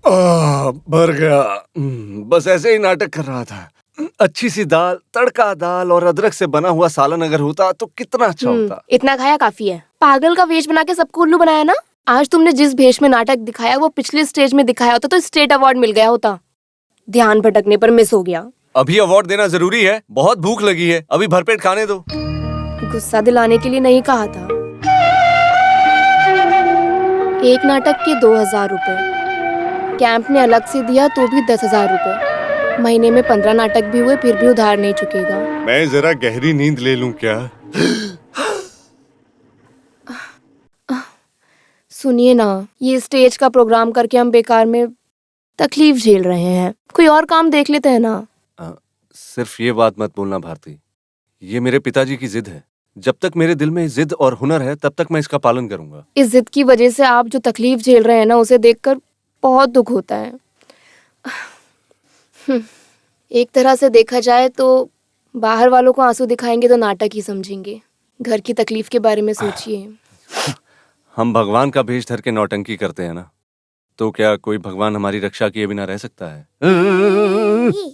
भर गया। बस ऐसे ही नाटक कर रहा था। अच्छी सी दाल, तड़का दाल और अदरक से बना हुआ सालन अगर होता तो कितना अच्छा होता। इतना खाया काफी है। पागल का वेश बना के सबको उल्लू बनाया ना। आज तुमने जिस भेष में नाटक दिखाया वो पिछले स्टेज में दिखाया होता तो स्टेट अवार्ड मिल गया होता। ध्यान भटकने पर मिस हो गया। अभी अवार्ड देना जरूरी है? बहुत भूख लगी है, अभी भरपेट खाने दो। गुस्सा दिलाने के लिए नहीं कहा था। एक नाटक के 2000 रुपए, कैंप ने अलग से दिया तो भी 10,000 रुपए। महीने में 15 नाटक भी हुए फिर भी उधार नहीं चुकेगा। मैं जरा गहरी नींद ले लूं क्या? सुनिए ना, ये स्टेज का प्रोग्राम करके हम बेकार में तकलीफ झेल रहे हैं। कोई और काम देख लेते हैं ना। सिर्फ ये बात मत बोलना भारती, ये मेरे पिताजी की जिद है। जब तक मेरे दिल में जिद और हुनर है तब तक मैं इसका पालन करूंगा। इस जिद की वजह से आप जो तकलीफ झेल रहे हैं ना, उसे देखकर बहुत दुख होता है। एक तरह से देखा जाए तो बाहर वालों को आंसू दिखाएंगे तो नाटक ही समझेंगे। घर की तकलीफ के बारे में सोचिए। हम भगवान का भेष धर के नौटंकी करते हैं ना, तो क्या कोई भगवान हमारी रक्षा किए बिना रह सकता है?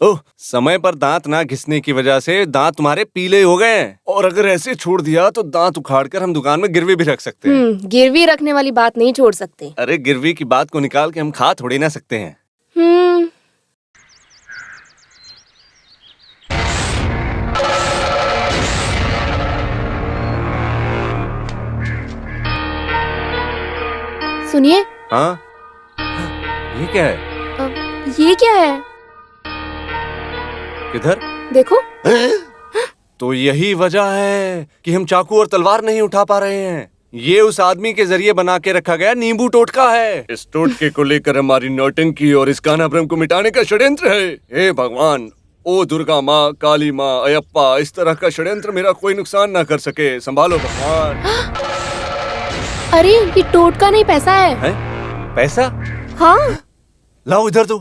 ओह, समय पर दांत ना घिसने की वजह से दांत तुम्हारे पीले हो गए हैं। और अगर ऐसे छोड़ दिया तो दांत उखाड़ कर हम दुकान में गिरवी भी रख सकते हैं। गिरवी रखने वाली बात नहीं छोड़ सकते। अरे गिरवी की बात को निकाल के हम खा थोड़ी ना सकते हैं। सुनिए। हाँ, ये क्या है? ये क्या है? किधर? देखो। तो यही वजह है कि हम चाकू और तलवार नहीं उठा पा रहे हैं। ये उस आदमी के जरिए बना के रखा गया नींबू टोटका है। इस टोटके को लेकर हमारी नौटंकी और इस कान्हा भ्रम को मिटाने का षड्यंत्र है। हे भगवान, ओ दुर्गा माँ, काली माँ, अयप्पा, इस तरह का षड्यंत्र मेरा कोई नुकसान ना कर सके। संभालो भगवान। अरे ये टोटका नहीं, पैसा है। पैसा? हाँ। लाओ इधर दो।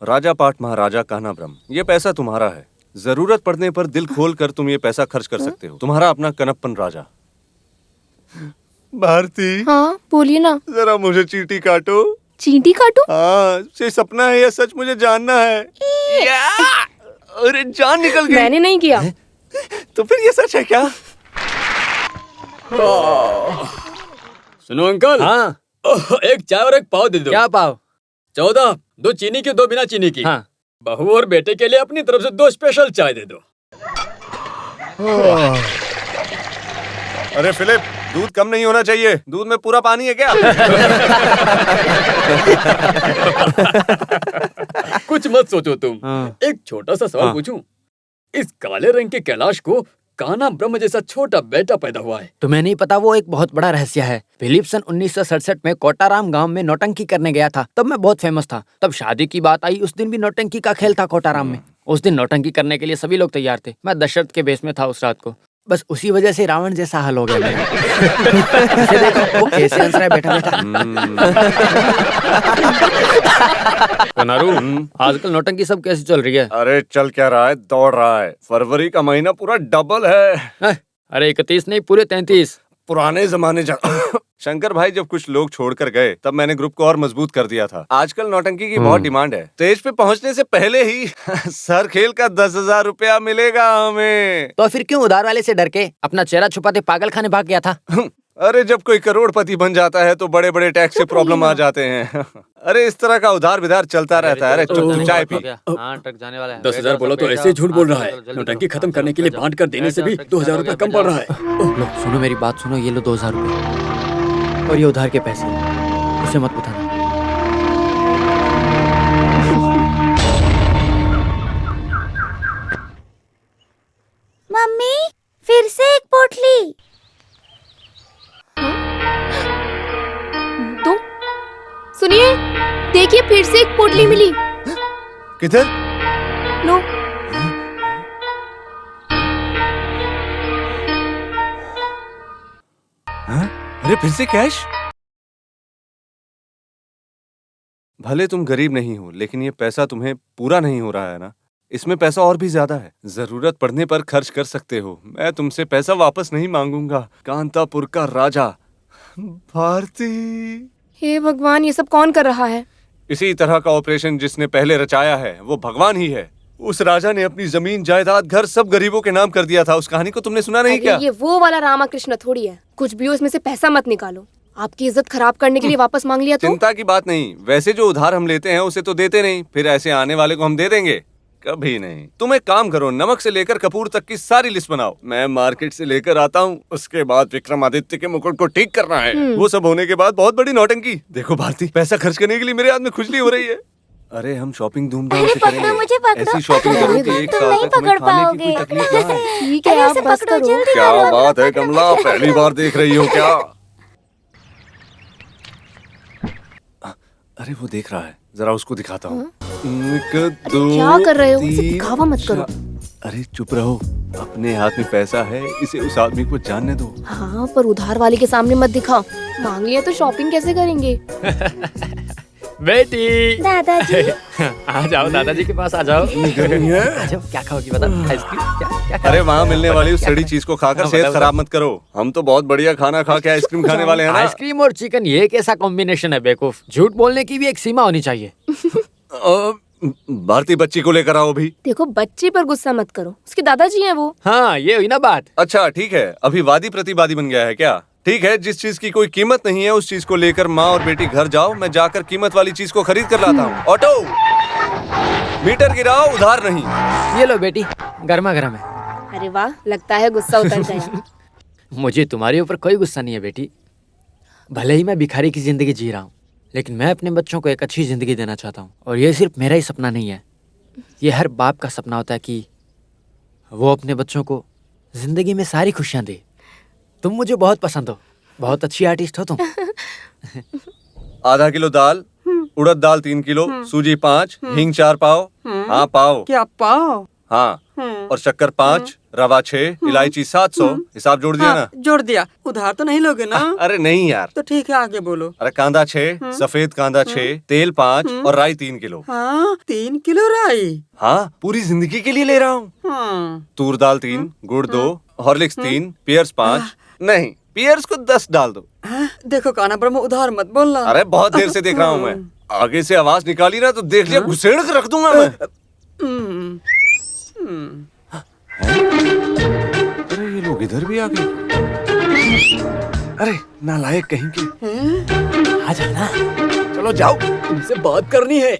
राजा पाठ महाराजा कान्हा ब्रह्म, ये पैसा तुम्हारा है। जरूरत पड़ने पर दिल खोल कर तुम ये पैसा खर्च कर सकते हो। तुम्हारा अपना कनप्पन राजा। भारती। हाँ बोलिए ना। जरा मुझे चींटी काटो। चींटी काटो? हाँ, ये सपना है या सच मुझे जानना है। अरे जान निकल गई। मैंने नहीं किया। तो फिर ये सच है क्या? सुनो अंकल। हाँ। एक चाय और एक पाव दे दो। क्या पाव? 14, 2 चीनी की 2 बिना चीनी की। हाँ। बहू और बेटे के लिए अपनी तरफ से 2 स्पेशल चाय दे दो। अरे फिलिप, दूध कम नहीं होना चाहिए। दूध में पूरा पानी है क्या? कुछ मत सोचो तुम। हाँ। एक छोटा सा सवाल हाँ। पूछूं? इस काले रंग के कैलाश को कान्हा ब्रह्म जैसा छोटा बेटा पैदा हुआ है। तुम्हें नहीं पता, वो एक बहुत बड़ा रहस्य है। फिलिप सन 1967 में कोटाराम गांव में नौटंकी करने गया था। तब मैं बहुत फेमस था। तब शादी की बात आई, उस दिन भी नौटंकी का खेल था कोटाराम में। उस दिन नौटंकी करने के लिए सभी लोग तैयार थे। मैं दशरथ के भेष में था उस रात को। बस उसी वजह से रावण जैसा हाल हो गया मेरा। इसे देखो, वो कैसे हंस रहा है बैठा बैठा। कनारू, आजकल नौटंकी सब कैसे चल रही है? अरे चल क्या रहा है, दौड़ रहा है। फरवरी का महीना पूरा डबल है। अरे 31 नहीं, पूरे 33। पुराने जमाने शंकर भाई जब कुछ लोग छोड़कर गए तब मैंने ग्रुप को और मजबूत कर दिया था। आजकल नौटंकी की बहुत डिमांड है। स्टेज पे पहुंचने से पहले ही सर खेल का 10,000 रुपया मिलेगा हमें। तो फिर क्यों उधार वाले से डर के अपना चेहरा छुपाते पागल खाने भाग गया था? अरे जब कोई करोड़पति बन जाता है तो बड़े बड़े टैक्स से प्रॉब्लम आ जाते हैं। अरे इस तरह का उधार विधार चलता रहता है। अरे चुप चाय पी। हाँ, ट्रक जाने वाला है। 10,000 बोला तो ऐसे ही झूठ बोल रहा है। नौटंकी खत्म करने के लिए बांट कर देने से भी 2,000 रुपया कम पड़ रहा है। लो सुनो मेरी बात सुनो, ये लो 2,000 रुपए और ये उधार के पैसे। उसे मत बताना। मम्मी फिर से एक पोटली। तुम सुनिए, देखिए फिर से एक पोटली मिली। किधर? लो। अरे फिर से कैश? भले तुम गरीब नहीं हो, लेकिन ये पैसा तुम्हें पूरा नहीं हो रहा है ना? इसमें पैसा और भी ज्यादा है, जरूरत पड़ने पर खर्च कर सकते हो। मैं तुमसे पैसा वापस नहीं मांगूंगा। कांतापुर का राजा भारती। हे भगवान, ये सब कौन कर रहा है? इसी तरह का ऑपरेशन जिसने पहले रचाया है वो भगवान ही है। उस राजा ने अपनी जमीन जायदाद घर सब गरीबों के नाम कर दिया था। उस कहानी को तुमने सुना नहीं अरे क्या? ये वो वाला रामाकृष्ण थोड़ी है। कुछ भी हो, इसमें से पैसा मत निकालो। आपकी इज्जत खराब करने के लिए वापस मांग लिया तो? चिंता की बात नहीं। वैसे जो उधार हम लेते हैं उसे तो देते नहीं, फिर ऐसे आने वाले को हम दे देंगे? कभी नहीं। तुम एक काम करो, नमक से लेकर कपूर तक की सारी लिस्ट बनाओ, मैं मार्केट से लेकर आता हूँ। उसके बाद विक्रमादित्य के मुकुट को ठीक करना है। वो सब होने के बाद बहुत बड़ी नौटंकी। देखो भारती, पैसा खर्च करने के लिए मेरे हाथ में खुजली हो रही है। अरे हम शॉपिंग धूमधाम से पकड़ो, करेंगे। मुझे पकड़ो। ऐसी शॉपिंग पकड़ो, करो कि एक तुम साल नहीं तक हमें पकड़ खाने की कोई पाओगे। तकलीफ ना आए। ठीक है, अरे आप इसे बस पकड़ो, करो। जल्दी क्या करो। बात है कमला, पहली बार देख रही हो क्या? अरे वो देख रहा है, जरा उसको दिखाता हूँ। क्या कर रहे हो? इसे दिखावा मत करो। अरे चुप रहो, अपने हाथ में पैसा है, इसे उस आदमी को जानने दो। हाँ, पर उधार वाले के सामने मत दिखाओ। मांग लिया तो शॉपिंग कैसे करेंगे? बेटी दादाजी, आ जाओ, दादाजी के पास आ जाओ। आ जाओ, क्या खाओगी बता? आइसक्रीम? क्या क्या अरे वहाँ मिलने वाली उस सड़ी चीज को खाकर हाँ, सेहत बताओ, खराब मत करो। हम तो बहुत बढ़िया खाना खा के आइसक्रीम खाने वाले हैं ना। आइसक्रीम और चिकन, ये कैसा कॉम्बिनेशन है बेवकूफ? झूठ बोलने की भी एक सीमा होनी चाहिए। भारती बच्ची को लेकर आओ भी। देखो, बच्ची पर गुस्सा मत करो, उसके दादाजी हैं वो। हाँ, ये हुई ना बात। अच्छा ठीक है, अभी वादी प्रतिवादी बन गया है क्या? ठीक है, जिस चीज की कोई कीमत नहीं है उस चीज को लेकर माँ और बेटी घर जाओ, मैं जाकर कीमत वाली चीज को खरीद कर लाता हूँ। ऑटो, मीटर गिराओ, उधार नहीं। ये लो बेटी, गर्मा गर्म है। अरे वाह, लगता है गुस्सा उतर गया। मुझे तुम्हारे ऊपर कोई गुस्सा नहीं है बेटी। भले ही मैं भिखारी की जिंदगी जी रहा हूँ, लेकिन मैं अपने बच्चों को एक अच्छी जिंदगी देना चाहता हूँ। और ये सिर्फ मेरा ही सपना नहीं है, ये हर बाप का सपना होता है कि वो अपने बच्चों को जिंदगी में सारी खुशियाँ दे। तुम मुझे बहुत पसंद हो, बहुत अच्छी आर्टिस्ट हो तुम। आधा किलो दाल, उड़द दाल 3 किलो, सूजी 5, हींग 4 पाव। हाँ पाव। क्या पाव? हाँ, और शक्कर 5, रवा 6, इलायची 700। हिसाब जोड़ दिया ना? जोड़ दिया। उधार तो नहीं लोगे ना? अरे नहीं यार। तो ठीक है, आगे बोलो। अरे कांदा 6, सफेद कांदा 6, तेल 5 और राई 3 किलो। हाँ, 3 किलो राई। हाँ, पूरी जिंदगी के लिए ले रहा हूँ। हाँ, तूर दाल 3, गुड़ 2, हॉर्लिक्स 3, पियर्स 5। नहीं, पियर्स को 10 डाल दो। देखो काना ब्रह्म, उधार मत बोलना। अरे बहुत देर से देख रहा हूँ मैं। आगे से आवाज निकाली ना तो देख लिया, घुसेड़ के रख दूंगा मैं। हम्म, हम्म। अरे ये लोग इधर भी आ गए। अरे नालायक कहीं के। आ जाना। चलो जाओ। तुमसे बात करनी है।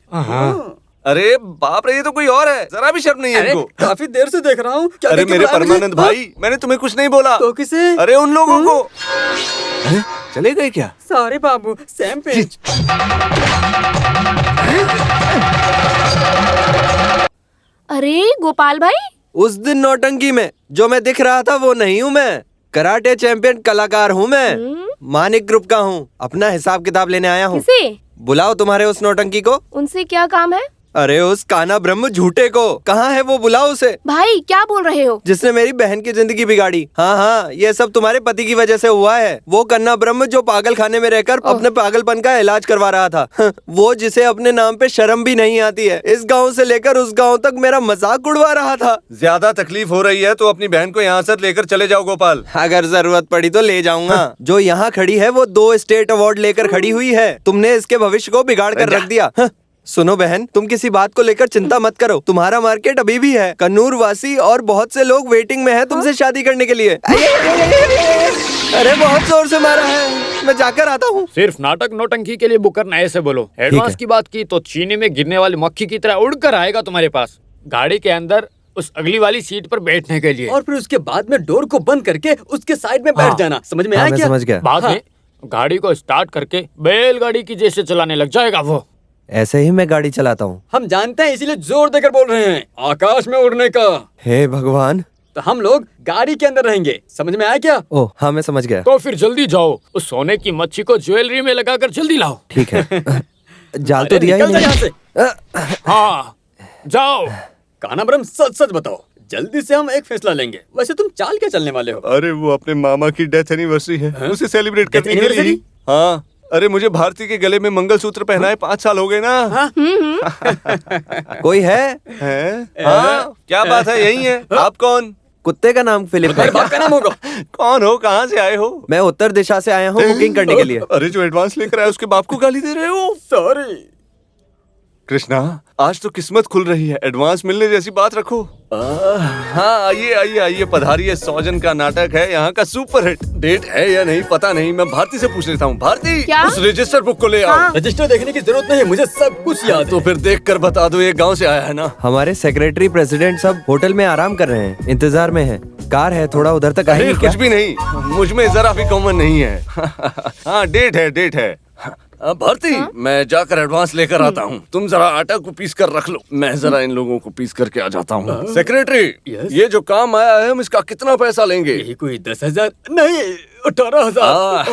अरे बाप रे, ये तो कोई और है, जरा भी शर्म नहीं है अरे इनको। काफी देर से देख रहा हूँ। क्या अरे देख के मेरे बुलाया मुझे? परमानंद भाई, मैंने तुम्हें कुछ नहीं बोला। तो किसे? अरे उन लोगों को। अरे, चले गए क्या? सॉरी बाबू, सेम पेज। अरे गोपाल भाई, उस दिन नौटंकी में जो मैं दिख रहा था वो नहीं हूँ मैं। कराटे चैंपियन कलाकार हूँ मैं। मानिक ग्रुप का हूँ। अपना हिसाब किताब लेने आया हूँ। किसे? बुलाओ तुम्हारे उस नौटंकी को। उनसे क्या काम है? अरे उस काना ब्रह्म झूठे को। कहाँ है वो? बुलाओ उसे। भाई क्या बोल रहे हो? जिसने मेरी बहन की जिंदगी बिगाड़ी। हाँ हाँ, ये सब तुम्हारे पति की वजह से हुआ है। वो कन्ना ब्रह्म जो पागल खाने में रहकर अपने पागलपन का इलाज करवा रहा था। वो जिसे अपने नाम पे शर्म भी नहीं आती है, इस गांव से लेकर उस गांव तक मेरा मजाक उड़वा रहा था। ज्यादा तकलीफ हो रही है तो अपनी बहन को यहाँ से लेकर चले जाओ गोपाल। अगर जरूरत पड़ी तो ले जाऊंगा। जो यहाँ खड़ी है वो 2 स्टेट अवार्ड लेकर खड़ी हुई है। तुमने इसके भविष्य को बिगाड़ कर रख दिया। सुनो बहन, तुम किसी बात को लेकर चिंता मत करो। तुम्हारा मार्केट अभी भी है। कन्नूर वासी और बहुत से लोग वेटिंग में हैं तुमसे शादी करने के लिए। अरे बहुत जोर से मारा है, मैं जाकर आता हूँ। सिर्फ नाटक नौटंकी के लिए बुक करना है, ऐसे बोलो। एडवांस की बात की तो चीनी में गिरने वाली मक्खी की तरह उड़कर आएगा तुम्हारे पास, गाड़ी के अंदर उस अगली वाली सीट पर बैठने के लिए। और फिर उसके बाद में डोर को बंद करके उसके साइड में बैठ जाना। समझ में हाँ, आया मैं क्या? समझ गया। बाद में गाड़ी को स्टार्ट करके बैलगाड़ी की जैसे चलाने लग जाएगा वो। ऐसे ही मैं गाड़ी चलाता हूँ। हम जानते हैं, इसीलिए जोर देकर बोल रहे हैं आकाश में उड़ने का। हे भगवान। तो हम लोग गाड़ी के अंदर रहेंगे। समझ में आया क्या? ओह हाँ, मैं समझ गया। तो फिर जल्दी जाओ, उस सोने की मच्छी को ज्वेलरी में लगाकर जल्दी लाओ। ठीक है। जाल तो अरे दिया ही निकल जा यहाँ नहीं। से। हाँ जाओ। कानाब्रह्म, सच सच बताओ, जल्दी से हम एक फैसला लेंगे। वैसे तुम चाल क्या चलने वाले हो? अरे वो अपने मामा की डेथ एनिवर्सरी है, उसे सेलिब्रेट Death करने के लिए। anniversary? हाँ, अरे मुझे भारती के गले में मंगलसूत्र पहनाए 5 साल हो गए ना। कोई है? हाँ, क्या बात है? यही है। आप कौन? कुत्ते का नाम फिलिप है। अरे बाप का नाम होगा। कौन हो? कहाँ से आए हो? मैं उत्तर दिशा से आया हूँ बुकिंग करने के लिए। अरे जो एडवांस लेकर आया उसके बाप को गाली दे रहे हो? सॉरी। कृष्णा, आज तो किस्मत खुल रही है। एडवांस मिलने जैसी बात रखो। हाँ, आइए आइए आइए, पधारिए। 100 जन का नाटक है यहाँ का सुपर हिट। डेट है या नहीं पता नहीं, मैं भारती से पूछ लेता हूँ। भारती, क्या? उस रजिस्टर बुक को ले आओ। हाँ। रजिस्टर देखने की जरूरत नहीं है, मुझे सब कुछ याद है। तो फिर देख कर बता दो, ये गाँव से आया है ना? हमारे सेक्रेटरी प्रेसिडेंट सब होटल में आराम कर रहे हैं, इंतजार में है। कार है, थोड़ा उधर तक अरे आएंगे क्या? कुछ भी नहीं, मुझ में जरा भी कॉमन नहीं है। हाँ, डेट है, डेट है। भारती, मैं जाकर एडवांस लेकर आता हूँ। तुम जरा आटा को पीस कर रख लो, मैं जरा इन लोगों को पीस करके आ जाता हूँ। Secretary, Yes? ये जो काम आया है, हम इसका कितना पैसा लेंगे? यही कोई 10,000 नहीं 18,000।